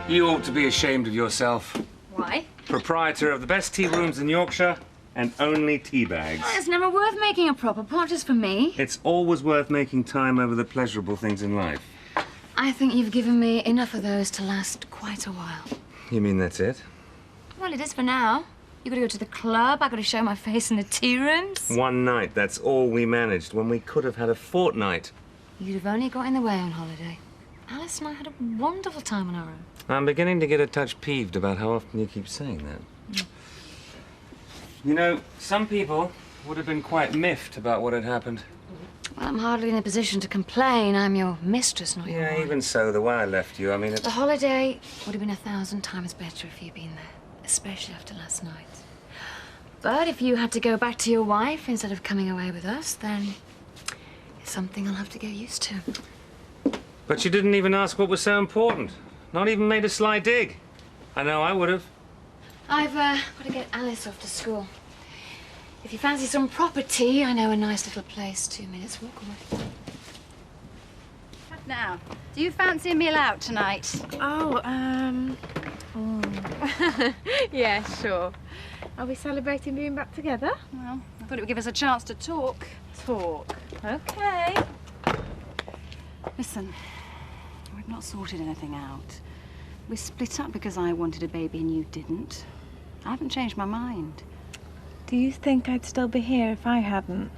You ought to be ashamed of yourself. Why? Proprietor of the best tea rooms in Yorkshire and only tea bags. Well, it's never worth making a proper pot just for me. It's always worth making time over the pleasurable things in life. I think you've given me enough of those to last quite a while. You mean that's it? Well, it is for now. You got to go to the club, I got to show my face in the tea rooms. One night, that's all we managed, when we could have had a fortnight. You'd have only got in the way on holiday. Alice and I had a wonderful time on our own. I'm beginning to get a touch peeved about how often you keep saying that. Mm. You know, some people would have been quite miffed about what had happened. Well, I'm hardly in a position to complain. I'm your mistress, not your wife. Yeah, even so, the way I left you, I mean... The holiday would have been 1,000 times better if you'd been there, especially after last night. But if you had to go back to your wife instead of coming away with us, then it's something I'll have to get used to. But you didn't even ask what was so important. Not even made a sly dig. I know I would have. I've got to get Alice off to school. If you fancy some proper tea, I know a nice little place 2 minutes walk away. Now, do you fancy a meal out tonight? Yeah, sure. Are we celebrating being back together? Well, I thought it would give us a chance to talk. Talk. Okay. Listen, we've not sorted anything out. We split up because I wanted a baby and you didn't. I haven't changed my mind. Do you think I'd still be here if I hadn't?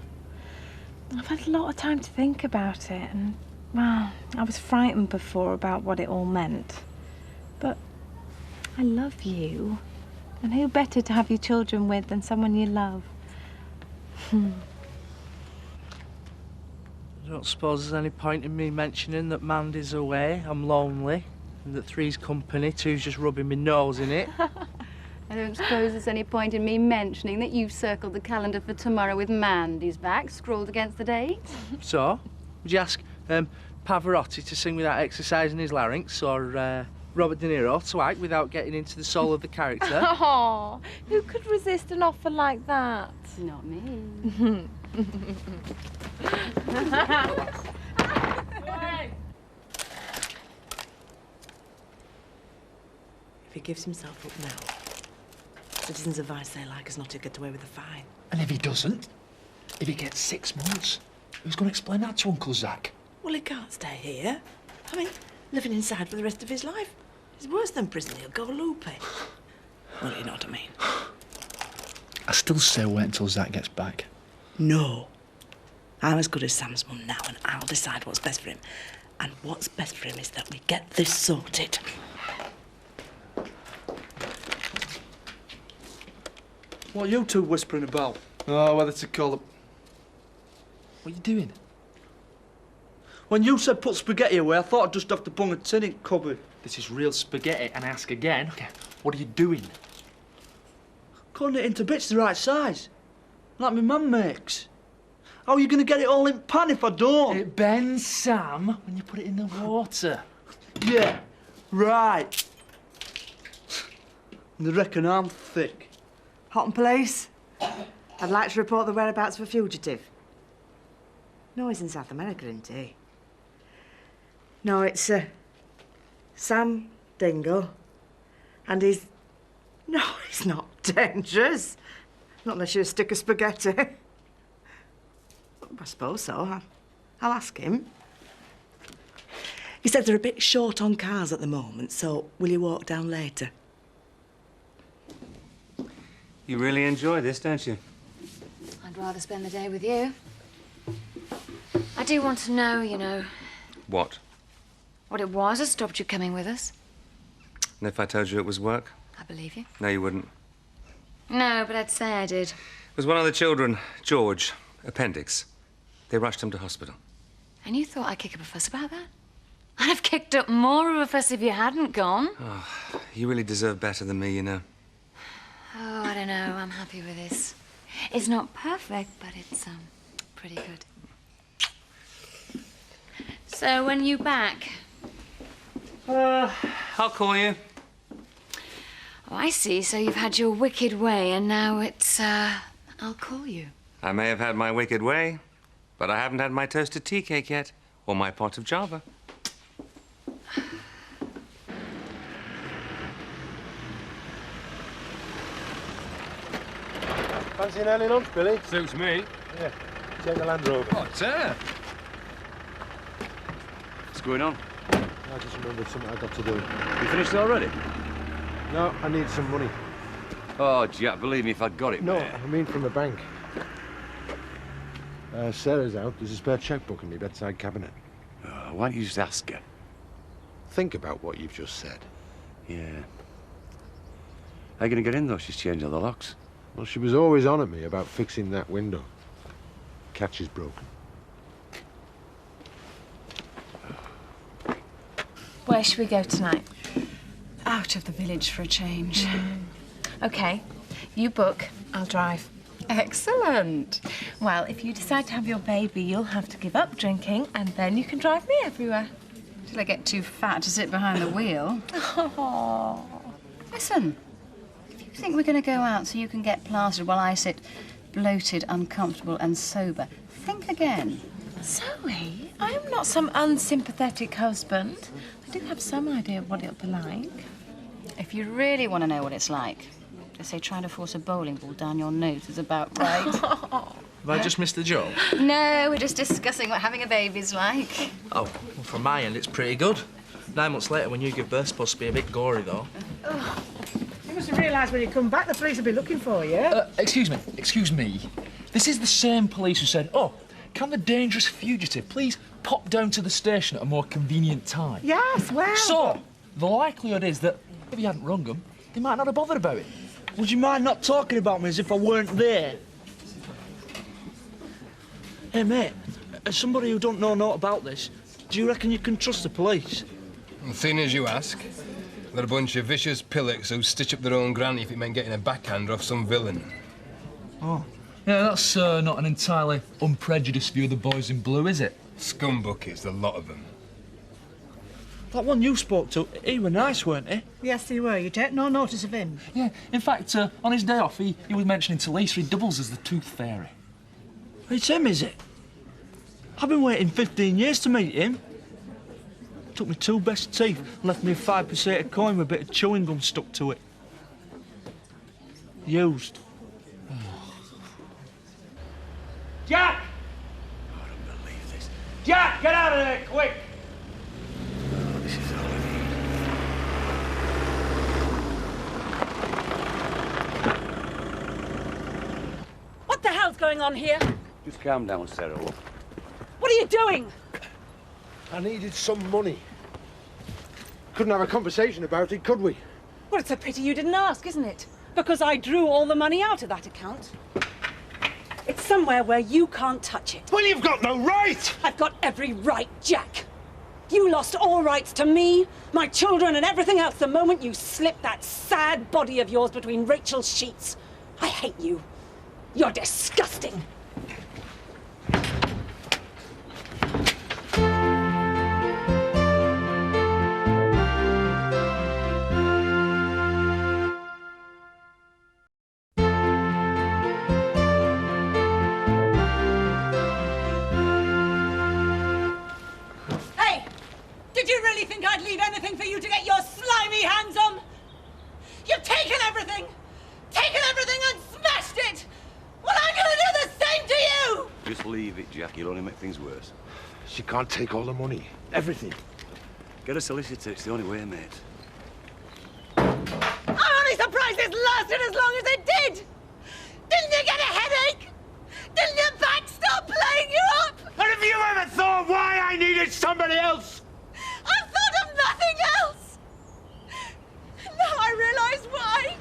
I've had a lot of time to think about it, and, well, I was frightened before about what it all meant. But I love you. And who better to have your children with than someone you love? I don't suppose there's any point in me mentioning that Mandy's away, I'm lonely, and that three's company, two's just rubbing my nose in it. I don't suppose there's any point in me mentioning that you've circled the calendar for tomorrow with Mandy's back scrawled against the date. So, would you ask Pavarotti to sing without exercising his larynx, or Robert De Niro to act without getting into the soul of the character? Oh, who could resist an offer like that? Not me. If he gives himself up now, citizens advice they like us not to get away with a fine. And if he doesn't? If he gets 6 months? Who's going to explain that to Uncle Zach? Well, he can't stay here. I mean, living inside for the rest of his life is worse than prison. He'll go loopy. Well, you know what I mean. I still say wait until Zach gets back. No. I'm as good as Sam's mum now, and I'll decide what's best for him. And what's best for him is that we get this sorted. What are you two whispering about? Oh, whether to call them... What are you doing? When you said put spaghetti away, I thought I'd just have to bung a tin in the cupboard. This is real spaghetti, and I ask again, okay, what are you doing? Cutting it into bits the right size. Like my mum makes. How are you going to get it all in pan if I don't? It bends, Sam, when you put it in the water. Yeah, right. They reckon I'm thick. Houghton Police. I'd like to report the whereabouts of a fugitive. No, he's in South America, isn't he? No, it's Sam Dingle. And he's... No, he's not dangerous. Not unless you're a stick of spaghetti. I suppose so. I'll ask him. He said they're a bit short on cars at the moment, so will you walk down later? You really enjoy this, don't you? I'd rather spend the day with you. I do want to know, you know... What? What it was that stopped you coming with us. And if I told you it was work? I believe you. No, you wouldn't. No, but I'd say I did. It was one of the children, George, appendix. They rushed him to hospital. And you thought I'd kick up a fuss about that? I'd have kicked up more of a fuss if you hadn't gone. Oh, you really deserve better than me, you know. Oh, I don't know. I'm happy with this. It's not perfect, but it's, pretty good. So, when you back? I'll call you. Oh, I see. So you've had your wicked way, and now it's, I'll call you. I may have had my wicked way, but I haven't had my toasted tea cake yet, or my pot of Java. Fancy an early lunch, Billy? Suits me. Yeah, take the Land Rover. Oh, Turner. What's going on? I just remembered something I got to do. You finished already? No, I need some money. Oh, Jack, believe me, if I'd got it, No, mate. I mean from the bank. Sarah's out. There's a spare checkbook in my bedside cabinet. Why don't you just ask her? Think about what you've just said. Yeah. How are you going to get in, though? She's changed all the locks. Well, she was always on at me about fixing that window. Catch is broken. Where should we go tonight? Out of the village for a change. OK, you book, I'll drive. Excellent. Well, if you decide to have your baby, you'll have to give up drinking and then you can drive me everywhere. Till I get too fat to sit behind the wheel. Oh. Listen, if you think we're going to go out so you can get plastered while I sit bloated, uncomfortable and sober, think again. Zoe, I am not some unsympathetic husband. I do have some idea of what it'll be like. If you really want to know what it's like, they say trying to force a bowling ball down your nose is about right. Have I just missed the joke? No, we're just discussing what having a baby's like. Oh, well, from my end, it's pretty good. 9 months later, when you give birth, supposed to be a bit gory, though. You must have realised when you come back, the police will be looking for you. Excuse me. This is the same police who said, oh, can the dangerous fugitive please pop down to the station at a more convenient time? Yes, well... So, the likelihood is that if he hadn't rung them, they might not have bothered about it. Would you mind not talking about me as if I weren't there? Hey, mate, as somebody who don't know naught about this, do you reckon you can trust the police? The thing is, you ask. They're a bunch of vicious pillocks who stitch up their own granny if it meant getting a backhander off some villain. Oh. Yeah, that's not an entirely unprejudiced view of the boys in blue, is it? Scumbuckets, the lot of them. That one you spoke to, he were nice, weren't he? Yes, they were. You take no notice of him. Yeah, in fact, on his day off, he was mentioning to Lisa he doubles as the Tooth Fairy. It's him, is it? I've been waiting 15 years to meet him. Took me 2 best teeth and left me a 5 pesetas coin with a bit of chewing gum stuck to it. Used. Jack! I don't believe this. Jack, get out of there, quick! Oh, this is all I need. What the hell's going on here? Just calm down, Sarah. Look. What are you doing? I needed some money. Couldn't have a conversation about it, could we? Well, it's a pity you didn't ask, isn't it? Because I drew all the money out of that account. It's somewhere where you can't touch it. Well, you've got no right! I've got every right, Jack. You lost all rights to me, my children and everything else the moment you slipped that sad body of yours between Rachel's sheets. I hate you. You're disgusting. Did you really think I'd leave anything for you to get your slimy hands on? You've taken everything! Taken everything and smashed it! Well, I'm gonna do the same to you! Just leave it, Jack. You'll only make things worse. She can't take all the money. Everything. Get a solicitor. It's the only way, mate. I'm only surprised this lasted as long as it did! Didn't you get a headache? Didn't your back stop playing you up? And have you ever thought why I needed somebody else? I've thought of nothing else! Now I realise why.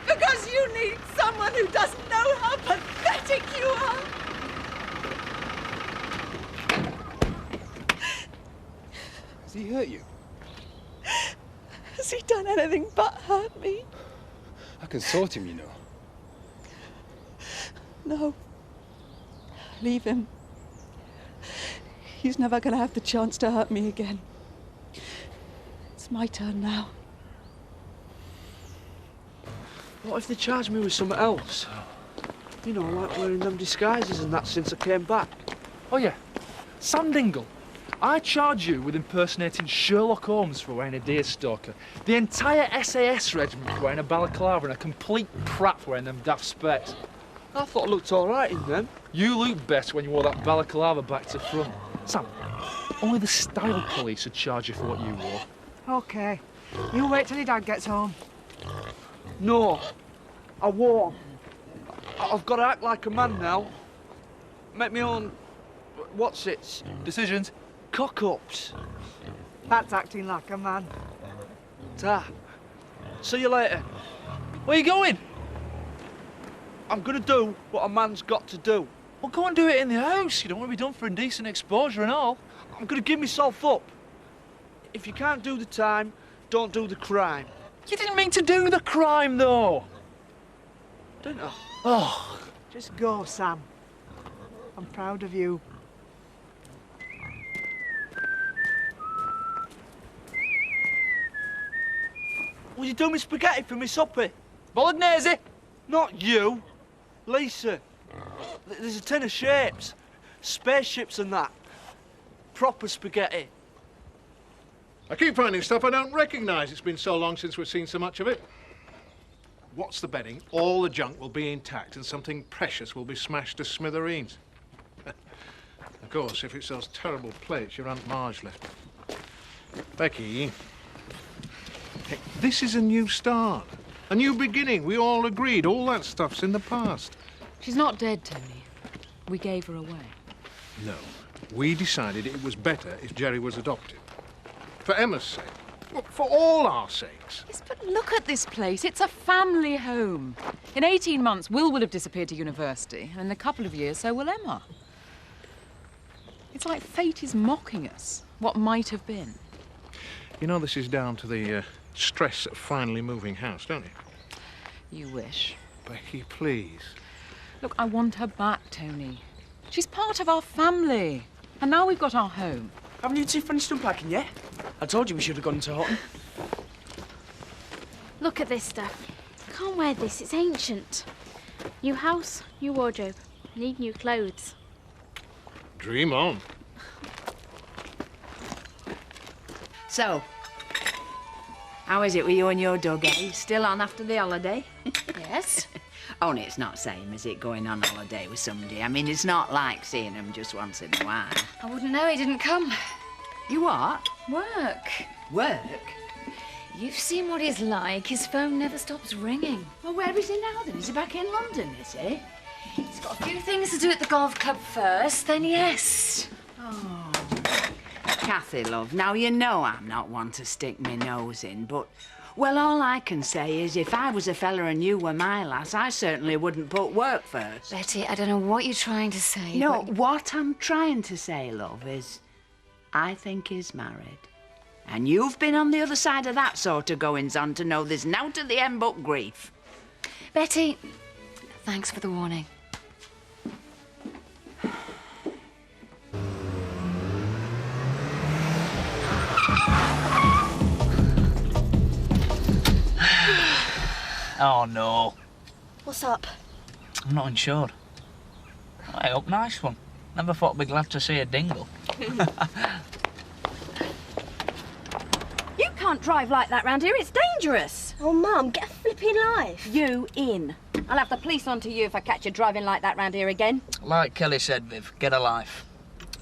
Because you need someone who doesn't know how pathetic you are. Has he hurt you? Has he done anything but hurt me? I can sort him, you know. No. Leave him. He's never going to have the chance to hurt me again. It's my turn now. What if they charge me with something else? You know, like wearing them disguises and that since I came back. Oh, yeah. Sam Dingle. I charge you with impersonating Sherlock Holmes for wearing a deerstalker. The entire SAS regiment for wearing a balaclava and a complete prat for wearing them daft specs. I thought I looked all right in them. You looked best when you wore that balaclava back to front. Sam, only the style police would charge you for what you wore. OK. You wait till your dad gets home. No, I won't. I've got to act like a man now. Make me own... what's it? Decisions? Cock-ups. That's acting like a man. Ta. See you later. Where are you going? I'm going to do what a man's got to do. Well, go and do it in the house. You don't want to be done for indecent exposure and all. I'm going to give myself up. If you can't do the time, don't do the crime. You didn't mean to do the crime, though. Didn't I? Oh. Just go, Sam. I'm proud of you. Will you do me spaghetti for me supper? Bolognese? Not you. Lisa. There's a tin of shapes. Spaceships and that. Proper spaghetti. I keep finding stuff I don't recognise. It's been so long since we've seen so much of it. What's the betting? All the junk will be intact and something precious will be smashed to smithereens. Of course, if it's those terrible plates your Aunt Marge left me. Becky, hey, this is a new start. A new beginning. We all agreed. All that stuff's in the past. She's not dead, Tony. We gave her away. No. We decided it was better if Jerry was adopted. For Emma's sake. Well, for all our sakes. Yes, but look at this place. It's a family home. In 18 months, Will have disappeared to university, and in a couple of years, so will Emma. It's like fate is mocking us. What might have been. You know this is down to the stress of finally moving house, don't you? You wish. Becky, please. Look, I want her back, Tony. She's part of our family. And now we've got our home. Haven't you two finished unpacking yet? I told you we should have gone to Horton. Look at this stuff. Can't wear this, it's ancient. New house, new wardrobe. Need new clothes. Dream on. So, how is it with you and your dog, eh? Still on after the holiday? Yes. Only it's not same, is it, going on holiday with somebody? I mean, it's not like seeing them just once in a while. I wouldn't know he didn't come. You what? Work. Work? You've seen what he's like. His phone never stops ringing. Well, where is he now, then? Is he back in London, is he? He's got a few things to do at the golf club first, then yes. Oh, Kathy, love, now you know I'm not one to stick my nose in, but, well, all I can say is if I was a fella and you were my lass, I certainly wouldn't put work first. Betty, I don't know what you're trying to say. No, but... what I'm trying to say, love, is I think he's married. And you've been on the other side of that sort of goings-on to know there's nowt to the end but grief. Betty, thanks for the warning. Oh, no. What's up? I'm not insured. I hope nice one. Never thought I'd be glad to see a dingle. You can't drive like that round here. It's dangerous. Oh, Mum, get a flipping life. You in. I'll have the police onto you if I catch you driving like that round here again. Like Kelly said, Viv, get a life.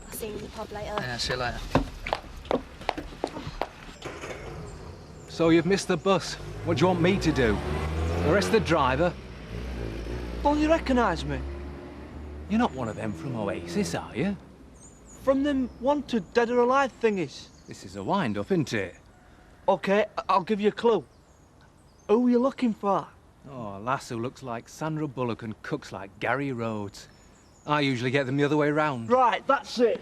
I'll see you in the pub later. Yeah, see you later. So you've missed the bus. What do you want me to do? Arrest the driver? Don't you recognise me? You're not one of them from Oasis, are you? From them wanted dead or alive thingies. This is a wind-up, isn't it? OK, I'll give you a clue. Who are you looking for? Oh, a lass who looks like Sandra Bullock and cooks like Gary Rhodes. I usually get them the other way round. Right, that's it.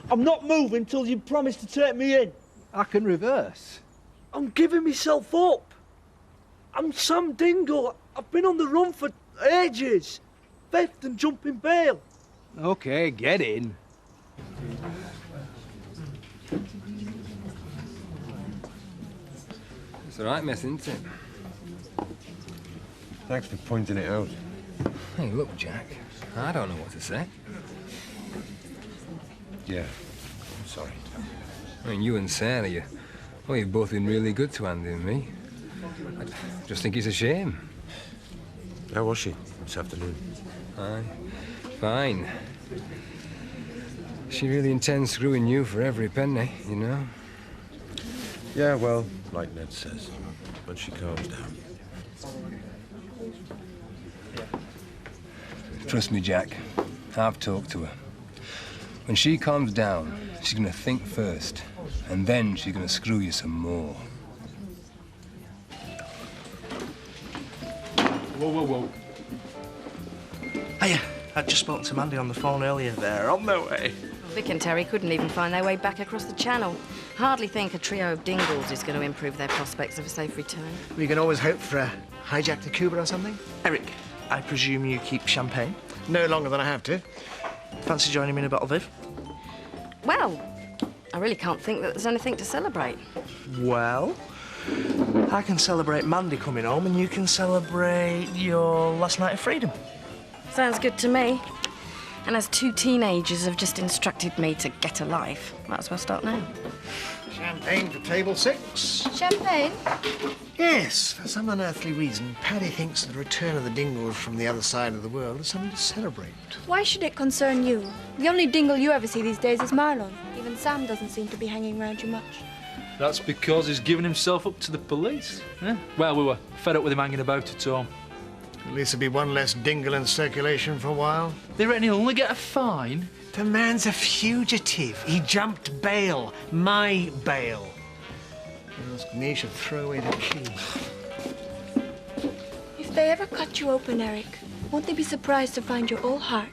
I'm not moving till you promise to take me in. I can reverse. I'm giving myself up. I'm Sam Dingle. I've been on the run for ages. Theft and jumping bail. OK, get in. It's the right mess, isn't it? Thanks for pointing it out. Hey, look, Jack. I don't know what to say. Yeah, I'm sorry. I mean, you and Sarah, you've both been really good to Andy and me. I just think it's a shame. How was she this afternoon? Aye, fine. She really intends screwing you for every penny, you know? Yeah, well, like Ned says, when she calms down. Trust me, Jack. I've talked to her. When she calms down, she's gonna think first, and then she's gonna screw you some more. Whoa, whoa, whoa. Hiya. I'd just spoken to Mandy on the phone earlier. They're on their way. Vic and Terry couldn't even find their way back across the channel. Hardly think a trio of dingles is going to improve their prospects of a safe return. We can always hope for a hijack to Cuba or something. Eric, I presume you keep champagne? No longer than I have to. Fancy joining me in a bottle, Viv? Well, I really can't think that there's anything to celebrate. Well, I can celebrate Mandy coming home and you can celebrate your last night of freedom. Sounds good to me. And as two teenagers have just instructed me to get a life, might as well start now. Champagne for table 6. Champagne? Yes, for some unearthly reason, Paddy thinks the return of the Dingles from the other side of the world is something to celebrate. Why should it concern you? The only dingle you ever see these days is Marlon. Even Sam doesn't seem to be hanging around you much. That's because he's given himself up to the police. Yeah. Well, we were fed up with him hanging about at home. At least there'll be one less dingle in circulation for a while. They reckon he'll only get a fine? The man's a fugitive. He jumped bail. My bail. Ask me should throw away the key. If they ever cut you open, Eric, won't they be surprised to find your old heart?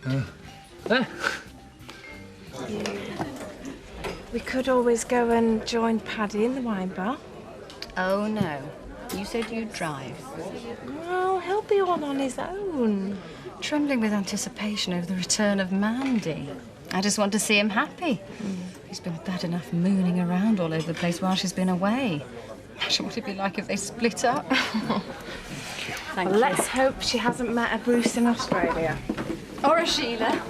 We could always go and join Paddy in the wine bar. Oh, no. You said you'd drive. Well, he'll be all on his own. Trembling with anticipation over the return of Mandy. I just want to see him happy. He's been bad enough mooning around all over the place while she's been away. Imagine what it'd be like if they split up. Well, let's hope she hasn't met a Bruce in Australia. Or a Sheila.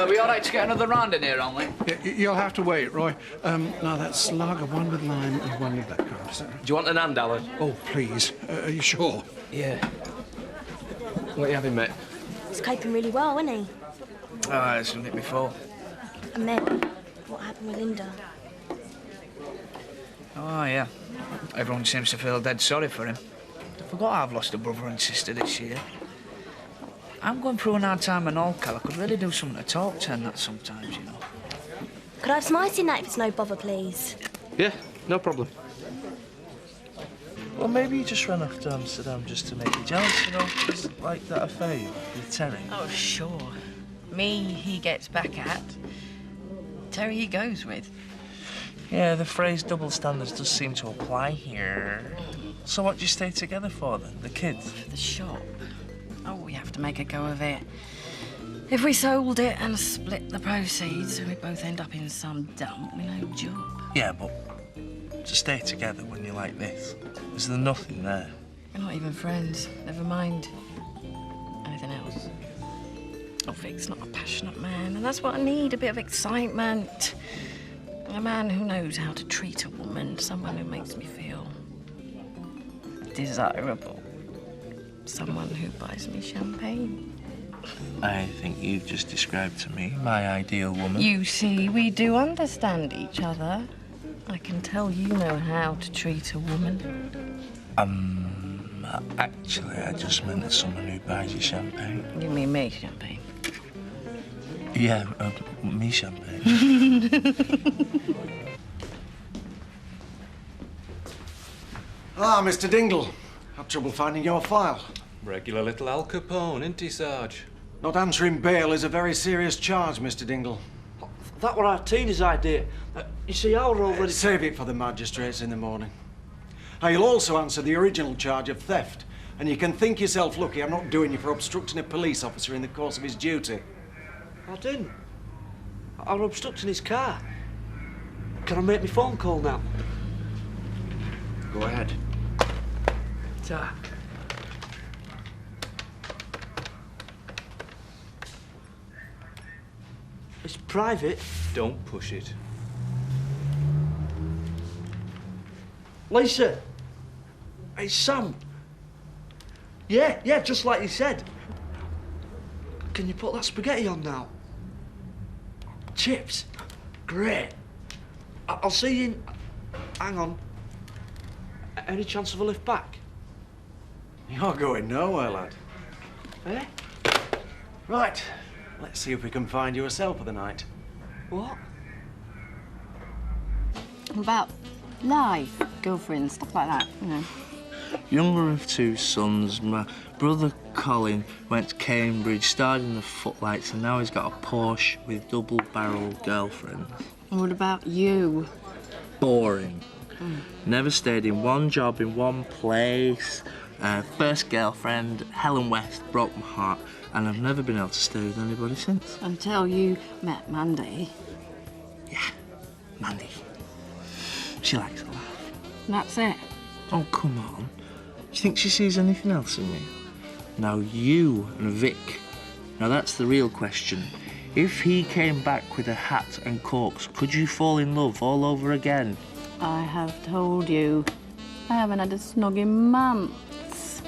We all right to get another round in here, aren't we? Yeah, you'll have to wait, Roy. Now, that's lager, one with lime and one with blackcurrant. Do you want an hand, Alan? Oh, please. Are you sure? Yeah. What are you having, mate? He's coping really well, isn't he? Oh, I've seen it before. And then, what happened with Linda? Oh, yeah. Everyone seems to feel dead sorry for him. I forgot I've lost a brother and sister this year. I'm going through an hard time and all, Cal. I could really do something to talk to and that sometimes, you know. Could I have some ice in that if it's no bother, please? Yeah, no problem. Well, maybe you just ran off to Amsterdam just to make you jealous, you know? Just like that affair with Terry. Oh, sure. Me, he gets back at. Terry, he goes with. Yeah, the phrase double standards does seem to apply here. So what do you stay together for, then? The kids? The shop. Oh, we have to make a go of it. If we sold it and split the proceeds, we both end up in some dump with no job. Yeah, but to stay together when you're like this, is there nothing there? We're not even friends. Never mind anything else. Oh, Vic's not a passionate man, and that's what I need, a bit of excitement. A man who knows how to treat a woman, someone who makes me feel desirable. Someone who buys me champagne. I think you've just described to me my ideal woman. You see, we do understand each other. I can tell you know how to treat a woman. Actually, I just meant someone who buys you champagne. You mean me champagne? Yeah, me champagne. Ah, Mr. Dingle. Had trouble finding your file. Regular little Al Capone, isn't he, Sarge? Not answering bail is a very serious charge, Mr. Dingle. That were our teenager's idea. You see, our already... Save it for the magistrates in the morning. Now, you'll also answer the original charge of theft. And you can think yourself lucky I'm not doing you for obstructing a police officer in the course of his duty. I didn't. I was obstructing his car. Can I make my phone call now? Go ahead. Ta. It's private. Don't push it. Lisa! It's Sam. Yeah, just like you said. Can you put that spaghetti on now? Chips? Great. I'll see you in... Hang on. Any chance of a lift back? You're going nowhere, lad. Eh? Right, let's see if we can find you a cell for the night. What? About life, girlfriend, stuff like that, you know. Younger of two sons, my brother Colin went to Cambridge, started in the footlights, and now he's got a Porsche with double-barreled girlfriends. And what about you? Boring. Never stayed in one job in one place. First girlfriend, Helen West, broke my heart, and I've never been able to stay with anybody since. Until you met Mandy. Yeah, Mandy. She likes a laugh. And that's it. Oh, come on. Do you think she sees anything else in me? Now, you and Vic. Now, that's the real question. If he came back with a hat and corks, could you fall in love all over again? I have told you. I haven't had a snog in months.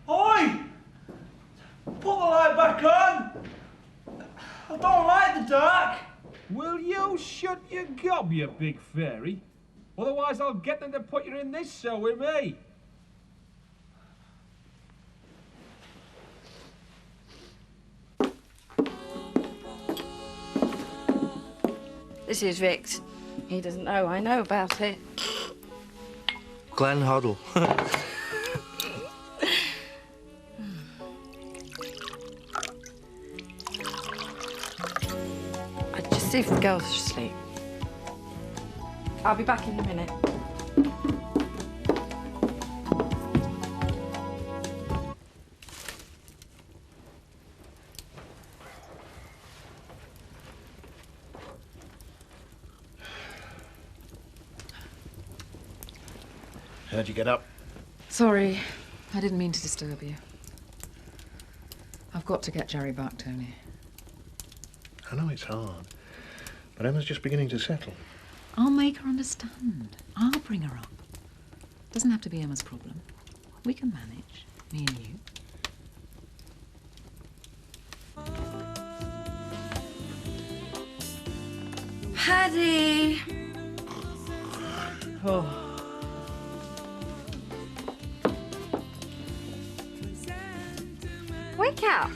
Oi! Put the light back on! I don't like the dark! Will you shut your gob, you big fairy? Otherwise I'll get them to put you in this cell with me. This is Vic's. He doesn't know I know about it. Glenn Hoddle. I'd just see if the girls are asleep. I'll be back in a minute. How'd you get up? Sorry, I didn't mean to disturb you. I've got to get Jerry back, Tony. I know it's hard, but Emma's just beginning to settle. I'll make her understand. I'll bring her up. Doesn't have to be Emma's problem. We can manage, me and you. Paddy! Oh. Wake up!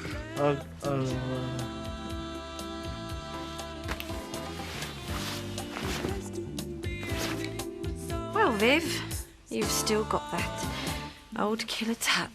Well, Viv, you've still got that old killer touch.